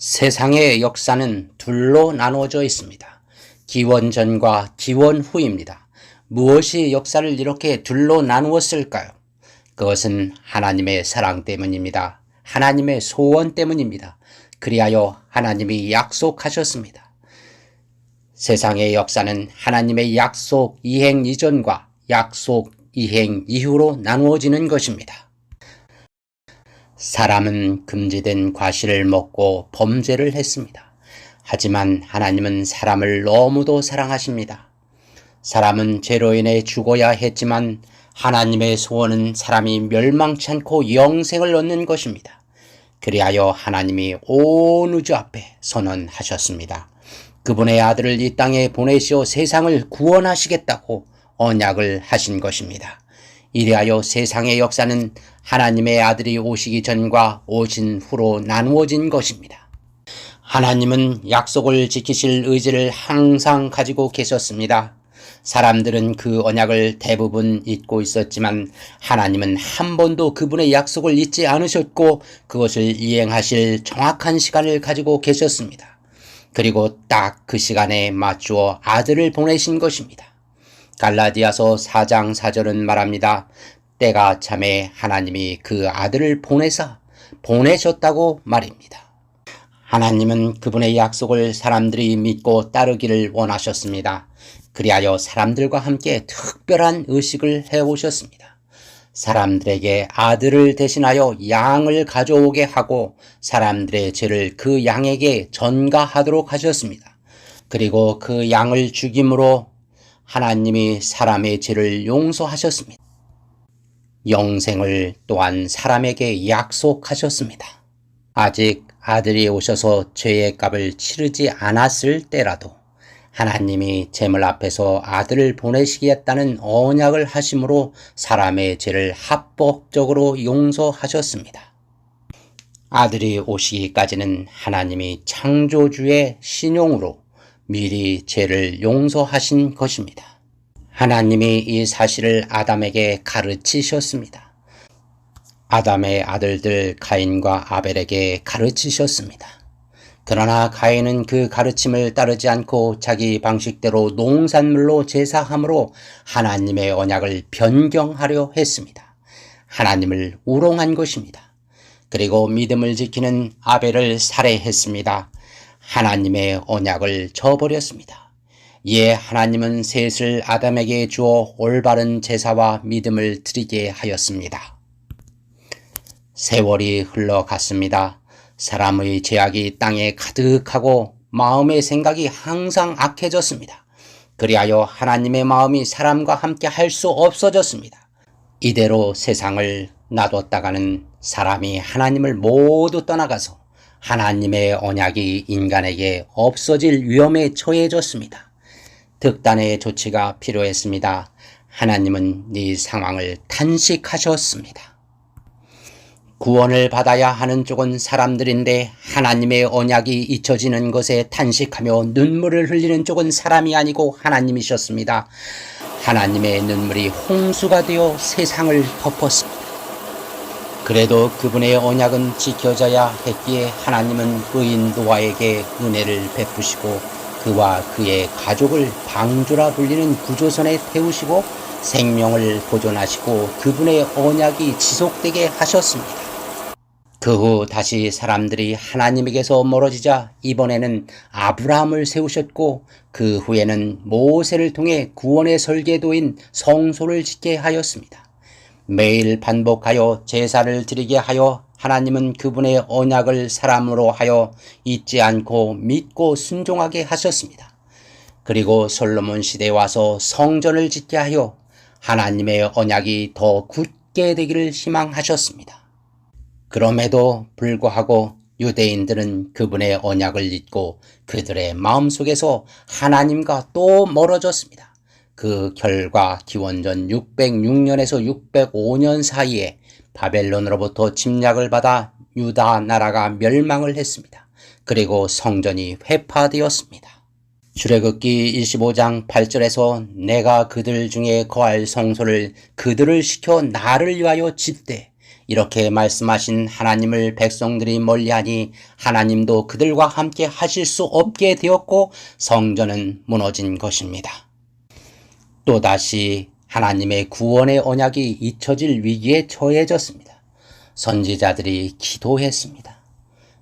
세상의 역사는 둘로 나누어져 있습니다. 기원 전과 기원 후입니다. 무엇이 역사를 이렇게 둘로 나누었을까요? 그것은 하나님의 사랑 때문입니다. 하나님의 소원 때문입니다. 그리하여 하나님이 약속하셨습니다. 세상의 역사는 하나님의 약속 이행 이전과 약속 이행 이후로 나누어지는 것입니다. 사람은 금지된 과실을 먹고 범죄를 했습니다. 하지만 하나님은 사람을 너무도 사랑하십니다. 사람은 죄로 인해 죽어야 했지만 하나님의 소원은 사람이 멸망치 않고 영생을 얻는 것입니다. 그리하여 하나님이 온 우주 앞에 선언하셨습니다. 그분의 아들을 이 땅에 보내시어 세상을 구원하시겠다고 언약을 하신 것입니다. 이리하여 세상의 역사는 하나님의 아들이 오시기 전과 오신 후로 나누어진 것입니다. 하나님은 약속을 지키실 의지를 항상 가지고 계셨습니다. 사람들은 그 언약을 대부분 잊고 있었지만 하나님은 한 번도 그분의 약속을 잊지 않으셨고 그것을 이행하실 정확한 시간을 가지고 계셨습니다. 그리고 딱 그 시간에 맞추어 아들을 보내신 것입니다. 갈라디아서 4장 4절은 말합니다. 때가 참에 하나님이 그 아들을 보내셨다고 말입니다. 하나님은 그분의 약속을 사람들이 믿고 따르기를 원하셨습니다. 그리하여 사람들과 함께 특별한 의식을 해오셨습니다. 사람들에게 아들을 대신하여 양을 가져오게 하고 사람들의 죄를 그 양에게 전가하도록 하셨습니다. 그리고 그 양을 죽임으로 하나님이 사람의 죄를 용서하셨습니다. 영생을 또한 사람에게 약속하셨습니다. 아직 아들이 오셔서 죄의 값을 치르지 않았을 때라도 하나님이 제물 앞에서 아들을 보내시겠다는 언약을 하심으로 사람의 죄를 합법적으로 용서하셨습니다. 아들이 오시기까지는 하나님이 창조주의 신용으로 미리 죄를 용서하신 것입니다. 하나님이 이 사실을 아담에게 가르치셨습니다. 아담의 아들들 가인과 아벨에게 가르치셨습니다. 그러나 가인은 그 가르침을 따르지 않고 자기 방식대로 농산물로 제사함으로 하나님의 언약을 변경하려 했습니다. 하나님을 우롱한 것입니다. 그리고 믿음을 지키는 아벨을 살해했습니다. 하나님의 언약을 저버렸습니다. 이에 하나님은 셋을 아담에게 주어 올바른 제사와 믿음을 드리게 하였습니다. 세월이 흘러갔습니다. 사람의 죄악이 땅에 가득하고 마음의 생각이 항상 악해졌습니다. 그리하여 하나님의 마음이 사람과 함께 할 수 없어졌습니다. 이대로 세상을 놔뒀다가는 사람이 하나님을 모두 떠나가서 하나님의 언약이 인간에게 없어질 위험에 처해졌습니다. 특단의 조치가 필요했습니다. 하나님은 이 상황을 단식하셨습니다. 구원을 받아야 하는 쪽은 사람들인데 하나님의 언약이 잊혀지는 것에 단식하며 눈물을 흘리는 쪽은 사람이 아니고 하나님이셨습니다. 하나님의 눈물이 홍수가 되어 세상을 덮었습니다. 그래도 그분의 언약은 지켜져야 했기에 하나님은 의인 노아에게 은혜를 베푸시고 그와 그의 가족을 방주라 불리는 구조선에 태우시고 생명을 보존하시고 그분의 언약이 지속되게 하셨습니다. 그 후 다시 사람들이 하나님에게서 멀어지자 이번에는 아브라함을 세우셨고 그 후에는 모세를 통해 구원의 설계도인 성소를 짓게 하였습니다. 매일 반복하여 제사를 드리게 하여 하나님은 그분의 언약을 사람으로 하여 잊지 않고 믿고 순종하게 하셨습니다. 그리고 솔로몬 시대에 와서 성전을 짓게 하여 하나님의 언약이 더 굳게 되기를 희망하셨습니다. 그럼에도 불구하고 유대인들은 그분의 언약을 잊고 그들의 마음속에서 하나님과 또 멀어졌습니다. 그 결과 기원전 606년에서 605년 사이에 바벨론으로부터 침략을 받아 유다 나라가 멸망을 했습니다. 그리고 성전이 회파되었습니다. 출애굽기 25장 8절에서 내가 그들 중에 거할 성소를 그들을 시켜 나를 위하여 짓되 이렇게 말씀하신 하나님을 백성들이 멀리하니 하나님도 그들과 함께 하실 수 없게 되었고 성전은 무너진 것입니다. 또다시 하나님의 구원의 언약이 잊혀질 위기에 처해졌습니다. 선지자들이 기도했습니다.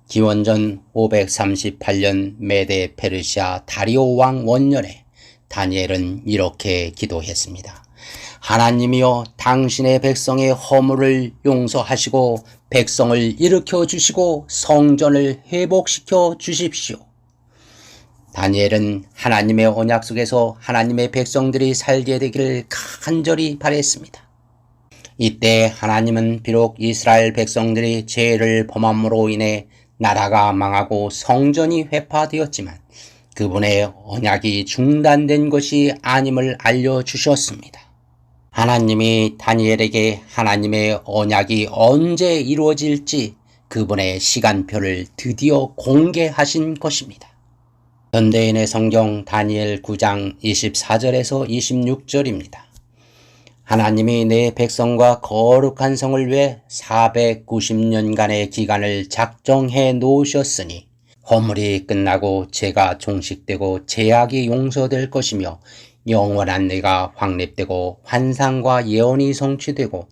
기원전 538년 메데 페르시아 다리오 왕 원년에 다니엘은 이렇게 기도했습니다. 하나님이여, 당신의 백성의 허물을 용서하시고 백성을 일으켜 주시고 성전을 회복시켜 주십시오. 다니엘은 하나님의 언약 속에서 하나님의 백성들이 살게 되기를 간절히 바랬습니다. 이때 하나님은 비록 이스라엘 백성들이 죄를 범함으로 인해 나라가 망하고 성전이 회파되었지만 그분의 언약이 중단된 것이 아님을 알려주셨습니다. 하나님이 다니엘에게 하나님의 언약이 언제 이루어질지 그분의 시간표를 드디어 공개하신 것입니다. 현대인의 성경 다니엘 9장 24절에서 26절입니다. 하나님이 내 백성과 거룩한 성을 위해 490년간의 기간을 작정해 놓으셨으니 허물이 끝나고 죄가 종식되고 죄악이 용서될 것이며 영원한 내가 확립되고 환상과 예언이 성취되고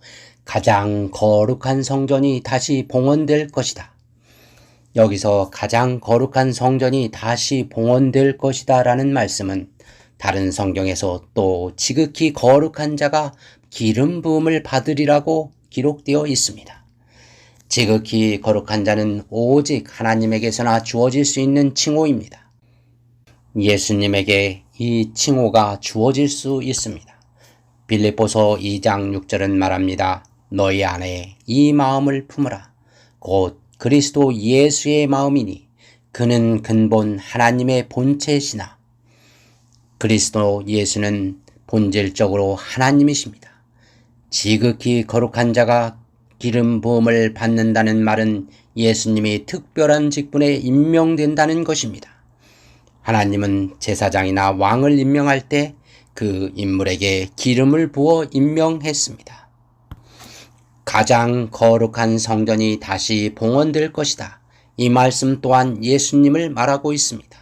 가장 거룩한 성전이 다시 봉헌될 것이다. 여기서 가장 거룩한 성전이 다시 봉헌될 것이다 라는 말씀은 다른 성경에서 또 지극히 거룩한 자가 기름 부음을 받으리라고 기록되어 있습니다. 지극히 거룩한 자는 오직 하나님에게서나 주어질 수 있는 칭호입니다. 예수님에게 이 칭호가 주어질 수 있습니다. 빌립보서 2장 6절은 말합니다. 너희 안에 이 마음을 품으라. 곧 그리스도 예수의 마음이니 그는 근본 하나님의 본체시나. 그리스도 예수는 본질적으로 하나님이십니다. 지극히 거룩한 자가 기름 부음을 받는다는 말은 예수님이 특별한 직분에 임명된다는 것입니다. 하나님은 제사장이나 왕을 임명할 때 그 인물에게 기름을 부어 임명했습니다. 가장 거룩한 성전이 다시 봉헌될 것이다. 이 말씀 또한 예수님을 말하고 있습니다.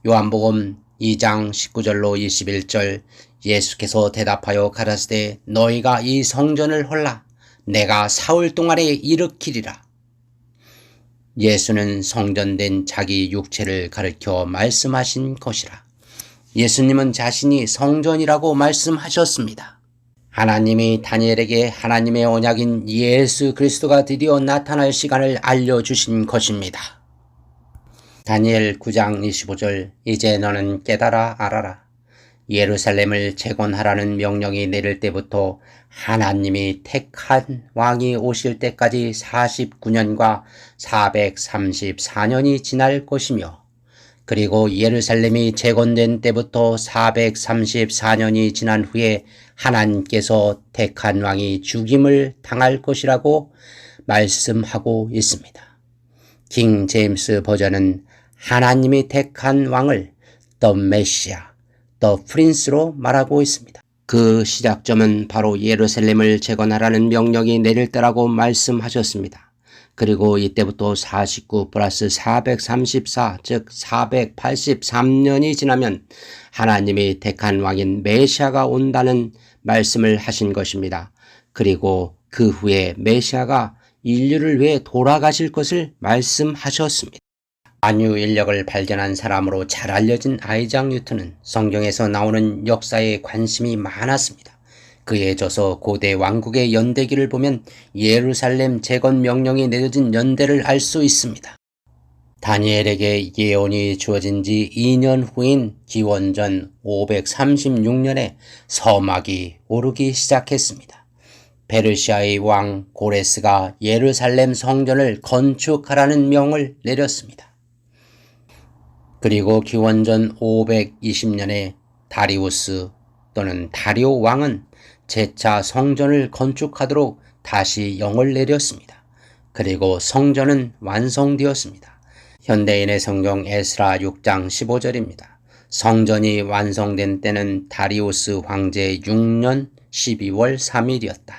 요한복음 2장 19절로 21절 예수께서 대답하여 가라사대 너희가 이 성전을 헐라 내가 사흘 동안에 일으키리라. 예수는 성전된 자기 육체를 가리켜 말씀하신 것이라. 예수님은 자신이 성전이라고 말씀하셨습니다. 하나님이 다니엘에게 하나님의 언약인 예수 그리스도가 드디어 나타날 시간을 알려주신 것입니다. 다니엘 9장 25절 이제 너는 깨달아 알아라. 예루살렘을 재건하라는 명령이 내릴 때부터 하나님이 택한 왕이 오실 때까지 49년과 434년이 지날 것이며 그리고 예루살렘이 재건된 때부터 434년이 지난 후에 하나님께서 택한 왕이 죽임을 당할 것이라고 말씀하고 있습니다. 킹 제임스 버전은 하나님이 택한 왕을 The Messiah, The Prince로 말하고 있습니다. 그 시작점은 바로 예루살렘을 재건하라는 명령이 내릴 때라고 말씀하셨습니다. 그리고 이때부터 49 플러스 434, 즉 483년이 지나면 하나님이 택한 왕인 메시아가 온다는 말씀을 하신 것입니다. 그리고 그 후에 메시아가 인류를 위해 돌아가실 것을 말씀하셨습니다. 만유 인력을 발견한 사람으로 잘 알려진 아이작 뉴턴은 성경에서 나오는 역사에 관심이 많았습니다. 그에 져서 고대 왕국의 연대기를 보면 예루살렘 재건 명령이 내려진 연대를 알 수 있습니다. 다니엘에게 예언이 주어진 지 2년 후인 기원전 536년에 서막이 오르기 시작했습니다. 페르시아의 왕 고레스가 예루살렘 성전을 건축하라는 명을 내렸습니다. 그리고 기원전 520년에 다리우스 또는 다리오 왕은 재차 성전을 건축하도록 다시 영을 내렸습니다. 그리고 성전은 완성되었습니다. 현대인의 성경 에스라 6장 15절입니다. 성전이 완성된 때는 다리우스 황제 6년 12월 3일이었다.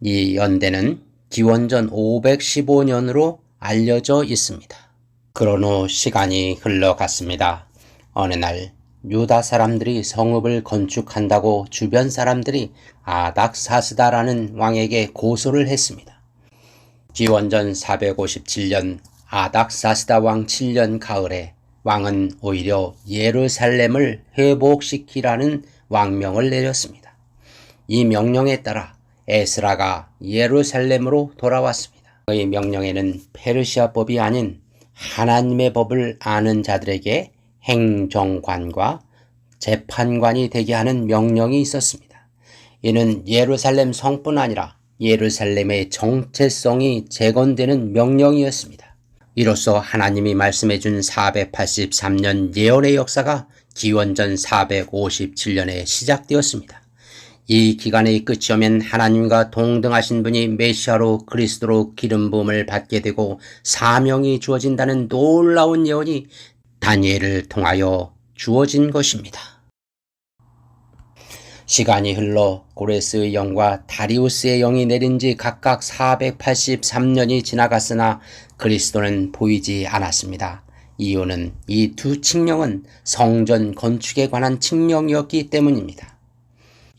이 연대는 기원전 515년으로 알려져 있습니다. 그런 후 시간이 흘러갔습니다. 어느 날 유다 사람들이 성읍을 건축한다고 주변 사람들이 아닥사스다라는 왕에게 고소를 했습니다. 기원전 457년 아닥사스다 왕 7년 가을에 왕은 오히려 예루살렘을 회복시키라는 왕명을 내렸습니다. 이 명령에 따라 에스라가 예루살렘으로 돌아왔습니다. 그의 명령에는 페르시아법이 아닌 하나님의 법을 아는 자들에게 행정관과 재판관이 되게 하는 명령이 있었습니다. 이는 예루살렘 성뿐 아니라 예루살렘의 정체성이 재건되는 명령이었습니다. 이로써 하나님이 말씀해 준 483년 예언의 역사가 기원전 457년에 시작되었습니다. 이 기간의 끝이 오면 하나님과 동등하신 분이 메시아로 그리스도로 기름 부음을 받게 되고 사명이 주어진다는 놀라운 예언이 다니엘을 통하여 주어진 것입니다. 시간이 흘러 고레스의 영과 다리우스의 영이 내린 지 각각 483년이 지나갔으나 그리스도는 보이지 않았습니다. 이유는 이 두 칙령은 성전 건축에 관한 칙령이었기 때문입니다.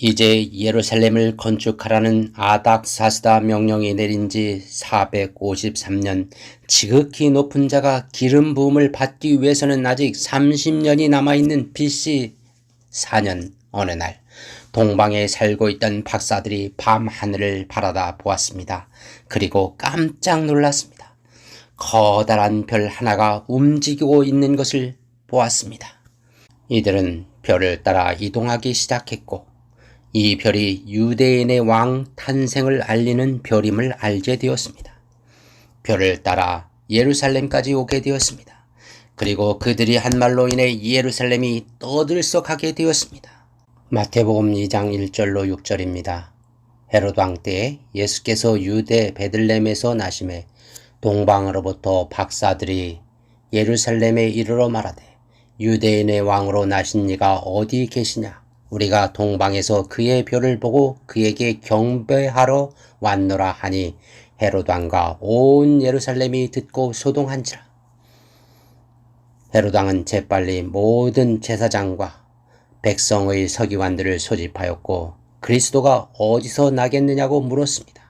이제 예루살렘을 건축하라는 아닥사스다 명령이 내린 지 453년, 지극히 높은 자가 기름 부음을 받기 위해서는 아직 30년이 남아있는 BC 4년 어느 날 동방에 살고 있던 박사들이 밤 하늘을 바라다 보았습니다. 그리고 깜짝 놀랐습니다. 커다란 별 하나가 움직이고 있는 것을 보았습니다. 이들은 별을 따라 이동하기 시작했고 이 별이 유대인의 왕 탄생을 알리는 별임을 알게 되었습니다. 별을 따라 예루살렘까지 오게 되었습니다. 그리고 그들이 한 말로 인해 예루살렘이 떠들썩하게 되었습니다. 마태복음 2장 1절로 6절입니다. 헤롯 왕 때에 예수께서 유대 베들레헴에서 나심에 동방으로부터 박사들이 예루살렘에 이르러 말하되 유대인의 왕으로 나신 이가 어디 계시냐? 우리가 동방에서 그의 별을 보고 그에게 경배하러 왔노라 하니 헤롯 왕과 온 예루살렘이 듣고 소동한지라. 헤롯 왕은 재빨리 모든 제사장과 백성의 서기관들을 소집하였고 그리스도가 어디서 나겠느냐고 물었습니다.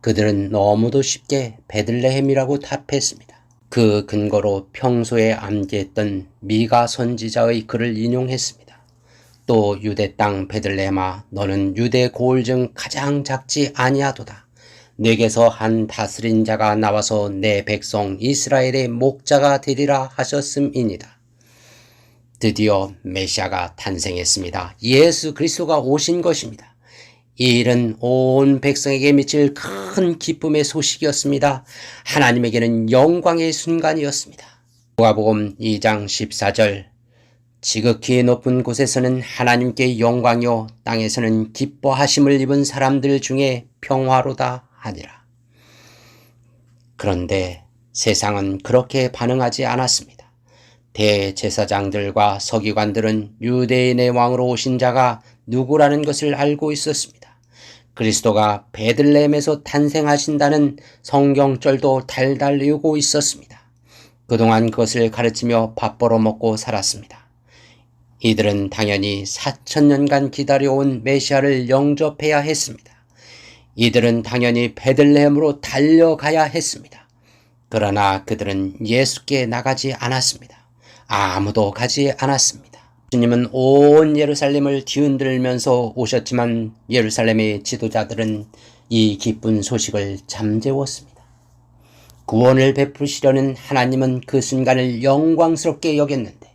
그들은 너무도 쉽게 베들레헴이라고 답했습니다. 그 근거로 평소에 암기했던 미가 선지자의 글을 인용했습니다. 또 유대 땅 베들레헴아 너는 유대 고을 중 가장 작지 아니하도다. 내게서 한 다스린 자가 나와서 내 백성 이스라엘의 목자가 되리라 하셨음이니이다. 드디어 메시아가 탄생했습니다. 예수 그리스도가 오신 것입니다. 이 일은 온 백성에게 미칠 큰 기쁨의 소식이었습니다. 하나님에게는 영광의 순간이었습니다. 누가복음 2장 14절 지극히 높은 곳에서는 하나님께 영광이요 땅에서는 기뻐하심을 입은 사람들 중에 평화로다 하니라. 그런데 세상은 그렇게 반응하지 않았습니다. 대제사장들과 서기관들은 유대인의 왕으로 오신 자가 누구라는 것을 알고 있었습니다. 그리스도가 베들레헴에서 탄생하신다는 성경절도 달달 외우고 있었습니다. 그동안 그것을 가르치며 밥 벌어먹고 살았습니다. 이들은 당연히 4,000년간 기다려온 메시아를 영접해야 했습니다. 이들은 당연히 베들레헴으로 달려가야 했습니다. 그러나 그들은 예수께 나가지 않았습니다. 아무도 가지 않았습니다. 주님은 온 예루살렘을 뒤흔들면서 오셨지만 예루살렘의 지도자들은 이 기쁜 소식을 잠재웠습니다. 구원을 베푸시려는 하나님은 그 순간을 영광스럽게 여겼는데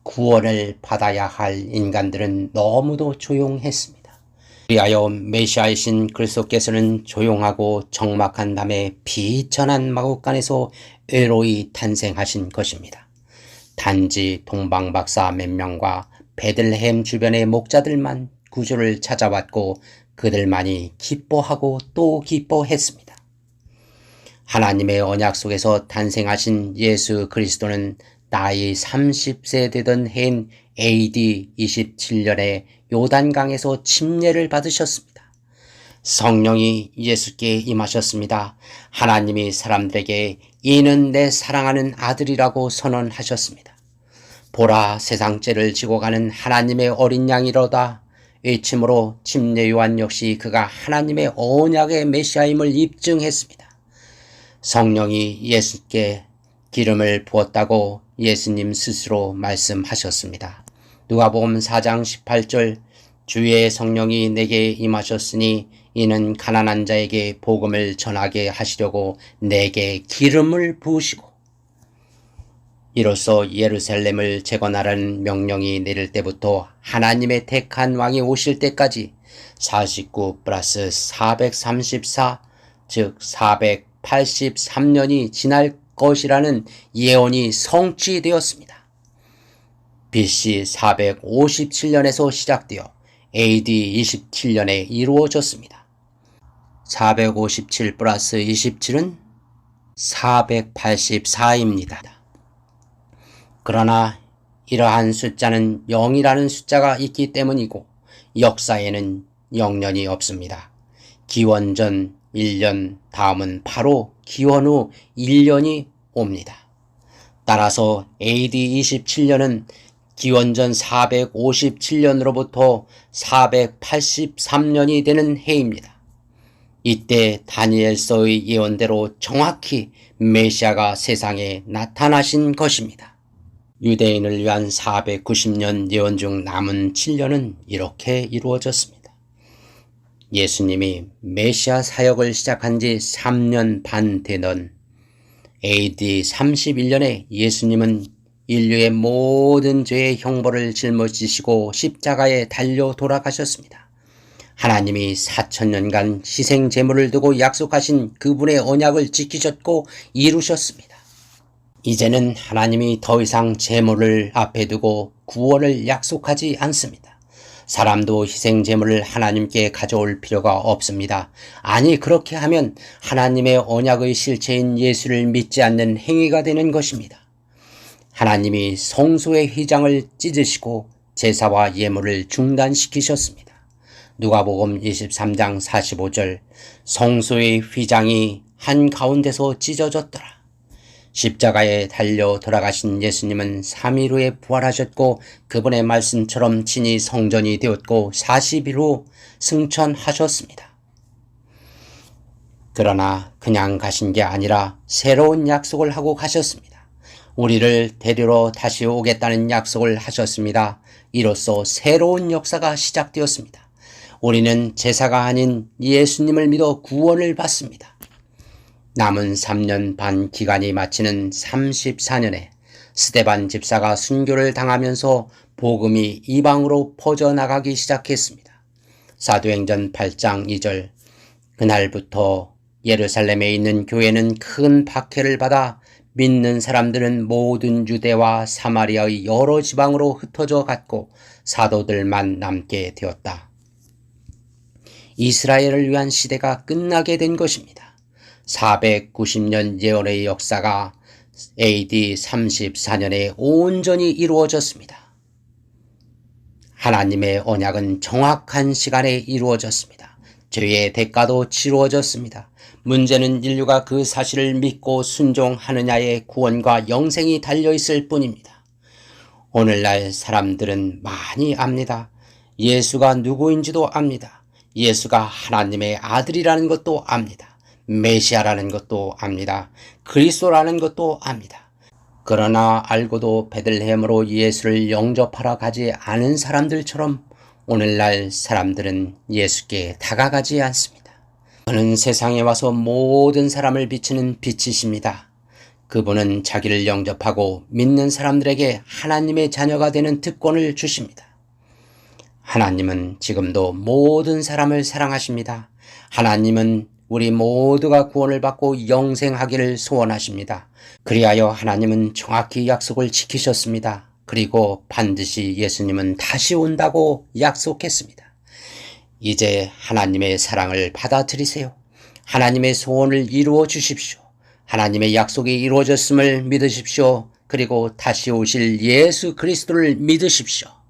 구원을 받아야 할 인간들은 너무도 조용했습니다. 그리하여 메시아이신 그리스도께서는 조용하고 적막한 밤에 비천한 마국간에서 외로이 탄생하신 것입니다. 단지 동방박사 몇 명과 베들레헴 주변의 목자들만 구주를 찾아왔고 그들만이 기뻐하고 또 기뻐했습니다. 하나님의 언약 속에서 탄생하신 예수 그리스도는 나이 30세 되던 해인 AD 27년에 요단강에서 침례를 받으셨습니다. 성령이 예수께 임하셨습니다. 하나님이 사람들에게 이는 내 사랑하는 아들이라고 선언하셨습니다. 보라, 세상 죄를 지고 가는 하나님의 어린 양이로다 외침으로 침례 요한 역시 그가 하나님의 언약의 메시아임을 입증했습니다. 성령이 예수께 기름을 부었다고 예수님 스스로 말씀하셨습니다. 누가복음 4장 18절 주의 성령이 내게 임하셨으니 이는 가난한 자에게 복음을 전하게 하시려고 내게 기름을 부으시고 이로써 예루살렘을 재건하라는 명령이 내릴 때부터 하나님의 택한 왕이 오실 때까지 49 플러스 434 즉 483년이 지날 것이라는 예언이 성취되었습니다. BC 457년에서 시작되어 AD 27년에 이루어졌습니다. 457 플러스 27은 484입니다. 그러나 이러한 숫자는 0이라는 숫자가 있기 때문이고 역사에는 0년이 없습니다. 기원전 1년 다음은 바로 기원 후 1년이 옵니다. 따라서 AD 27년은 기원전 457년으로부터 483년이 되는 해입니다. 이때 다니엘서의 예언대로 정확히 메시아가 세상에 나타나신 것입니다. 유대인을 위한 490년 예언 중 남은 7년은 이렇게 이루어졌습니다. 예수님이 메시아 사역을 시작한 지 3년 반 되던 AD 31년에 예수님은 인류의 모든 죄의 형벌을 짊어지시고 십자가에 달려 돌아가셨습니다. 하나님이 4000년간 희생 제물을 두고 약속하신 그분의 언약을 지키셨고 이루셨습니다. 이제는 하나님이 더 이상 제물을 앞에 두고 구원을 약속하지 않습니다. 사람도 희생 제물을 하나님께 가져올 필요가 없습니다. 아니, 그렇게 하면 하나님의 언약의 실체인 예수를 믿지 않는 행위가 되는 것입니다. 하나님이 성소의 휘장을 찢으시고 제사와 예물을 중단시키셨습니다. 누가복음 23장 45절 성소의 휘장이 한가운데서 찢어졌더라. 십자가에 달려 돌아가신 예수님은 3일 후에 부활하셨고 그분의 말씀처럼 친히 성전이 되었고 40일 후 승천하셨습니다. 그러나 그냥 가신 게 아니라 새로운 약속을 하고 가셨습니다. 우리를 데리러 다시 오겠다는 약속을 하셨습니다. 이로써 새로운 역사가 시작되었습니다. 우리는 제사가 아닌 예수님을 믿어 구원을 받습니다. 남은 3년 반 기간이 마치는 34년에 스데반 집사가 순교를 당하면서 복음이 이방으로 퍼져나가기 시작했습니다. 사도행전 8장 2절 그날부터 예루살렘에 있는 교회는 큰 박해를 받아 믿는 사람들은 모든 유대와 사마리아의 여러 지방으로 흩어져 갔고 사도들만 남게 되었다. 이스라엘을 위한 시대가 끝나게 된 것입니다. 490년 예언의 역사가 AD 34년에 온전히 이루어졌습니다. 하나님의 언약은 정확한 시간에 이루어졌습니다. 죄의 대가도 치루어졌습니다. 문제는 인류가 그 사실을 믿고 순종하느냐에 구원과 영생이 달려있을 뿐입니다. 오늘날 사람들은 많이 압니다. 예수가 누구인지도 압니다. 예수가 하나님의 아들이라는 것도 압니다. 메시아라는 것도 압니다. 그리스도라는 것도 압니다. 그러나 알고도 베들레헴으로 예수를 영접하러 가지 않은 사람들처럼 오늘날 사람들은 예수께 다가가지 않습니다. 그는 세상에 와서 모든 사람을 비추는 빛이십니다. 그분은 자기를 영접하고 믿는 사람들에게 하나님의 자녀가 되는 특권을 주십니다. 하나님은 지금도 모든 사람을 사랑하십니다. 하나님은 우리 모두가 구원을 받고 영생하기를 소원하십니다. 그리하여 하나님은 정확히 약속을 지키셨습니다. 그리고 반드시 예수님은 다시 온다고 약속했습니다. 이제 하나님의 사랑을 받아들이세요. 하나님의 소원을 이루어 주십시오. 하나님의 약속이 이루어졌음을 믿으십시오. 그리고 다시 오실 예수 그리스도를 믿으십시오.